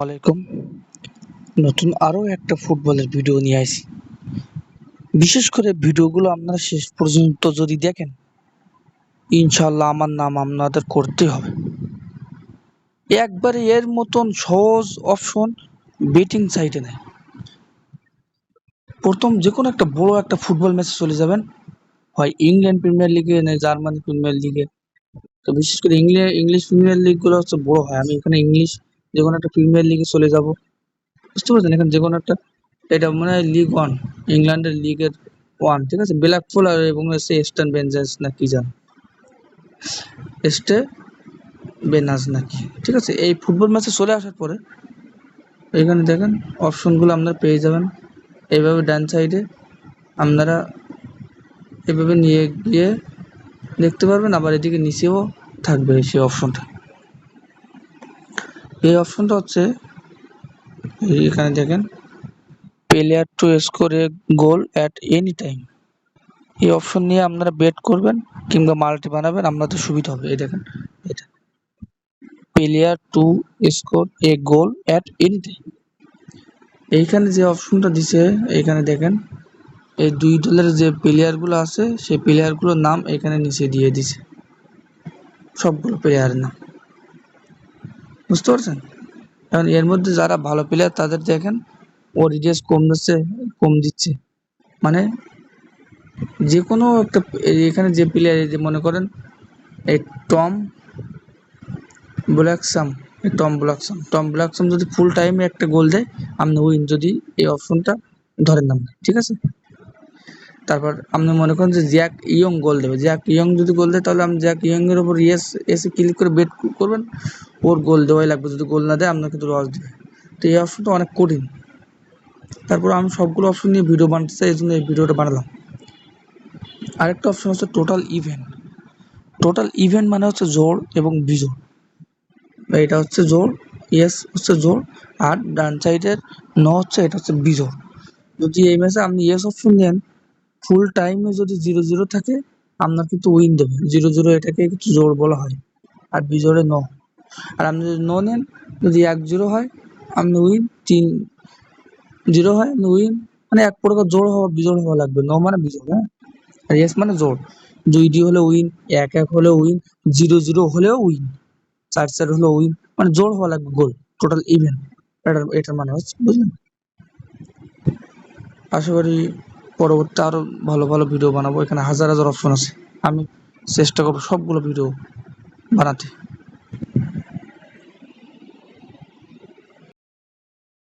আলাইকুম। নতুন আরো একটা ফুটবলের ভিডিও নিয়ে আসি। বিশেষ করে ভিডিওগুলো আপনারা শেষ পর্যন্ত যদি দেখেন, ইনশাল্লাহ আমার নাম আপনাদের করতেই হবে। একবারে এর মতন সহজ অপশন বেটিং সাইটে নেই। প্রথম যে কোনো একটা বড় একটা ফুটবল ম্যাচে চলে যাবেন, হয় ইংল্যান্ড প্রিমিয়ার লিগে না জার্মানি প্রিমিয়ার লিগে। তো বিশেষ করে ইংলিশ প্রিমিয়ার লিগ গুলো হচ্ছে বড় হয়। আমি এখানে ইংলিশ যে কোনো একটা প্রিমিয়ার লিগে চলে যাব। বুঝতে পারছেন? এখানে যে কোনো একটা, এটা মনে হয় লিগ ওয়ান, ইংল্যান্ডের লিগের ওয়ান, ঠিক আছে। ব্ল্যাকপুল আর এবং হচ্ছে ইস্টার্ন বেঞ্জার্স না কি জানো, এস্টে বেনাজ নাকি, ঠিক আছে। এই ফুটবল ম্যাচে চলে আসার পরে এখানে দেখেন অপশনগুলো আপনারা পেয়ে যাবেন। এইভাবে ডান সাইডে আপনারা এভাবে নিয়ে গিয়ে দেখতে পারবেন, আবার এদিকে নিচেও থাকবে সেই অপশনটা। এই অপশনটা হচ্ছে এখানে দেখেন, player to score a goal at any time. এই অপশন নিয়ে আপনারা বেট করবেন কিংবা মাল্টি বানাবেন, আপনাদের সুবিধা হবে। এই দেখেন, এটা player to score a goal at any time. এইখানে যে অপশনটা দিছে, এইখানে দেখেন এই দুই দলের যে প্লেয়ারগুলো আছে সেই প্লেয়ারগুলোর নাম এখানে নিচে দিয়ে দিছে, সবগুলো প্লেয়ারের নাম। বুঝতে পারছেন? এখন এর মধ্যে যারা ভালো প্লেয়ার তাদের দেখেন ওডিডিএস কম দিচ্ছে। মানে যে কোনো একটা এখানে যে প্লেয়ার, যে মনে করেন এই টম ব্ল্যাকসাম যদি ফুল টাইমে একটা গোল দেয়, আপনি উইন, যদি এই অপশনটা ধরেন আপনি, ঠিক আছে। তারপর আপনি মনে করেন যে জ্যাক ইয়ং গোল দেবে, জ্যাক ইয়ং যদি গোল দেয় তাহলে আপনি জ্যাক ইয়ং এর উপর এসে ক্লিক করে বেট করবেন, ওর গোল দেওয়াই লাগবে। যদি গোল না দেয় আপনার কিন্তু লস দেবে। তো এই অপশনটা অনেক কঠিন। তারপর আমি সবগুলো অপশন নিয়ে ভিডিও বানাতে চাই, এই জন্য এই ভিডিওটা বানালাম। আরেকটা অপশন হচ্ছে টোটাল ইভেন্ট মানে হচ্ছে জোড় এবং বিজোড়। এটা হচ্ছে জোড়, ইয়েস হচ্ছে জোড়, আর ডান সাইডের হচ্ছে এটা হচ্ছে বিজোড়। যদি এই ম্যাচে আপনি ইয়েস অপশন নেন, ফুল টাইমে যদি 0-0 থাকে আপনার কিন্তু উইন দেবে। 0-0 এটাকে কিছু জোড় বলা হয়, আর বিজোড়ে আর আপনি যদি নেন, যদি 1-0 হয় আপনি উইন, 3-0 হয় আপনি উইন। মানে এক প্রকার জোড় হওয়া বিজোড় হওয়া লাগবে। মানে বিজোড়, হ্যাঁ। আর ইয়েস মানে জোড়। 2-2 হলে উইন, 1-1 হলে উইন, 0-0 হলেও উইন, 4-4 হলো উইন। মানে জোড় হওয়া লাগবে গোল, টোটাল ইভেন্ট। এটার মানে হচ্ছে, বুঝলেন? আশা করি পরবর্তী আরো ভালো ভালো ভিডিও বানাবো। এখানে হাজার হাজার অপশন আছে, আমি চেষ্টা করবো সবগুলো ভিডিও বানাতে।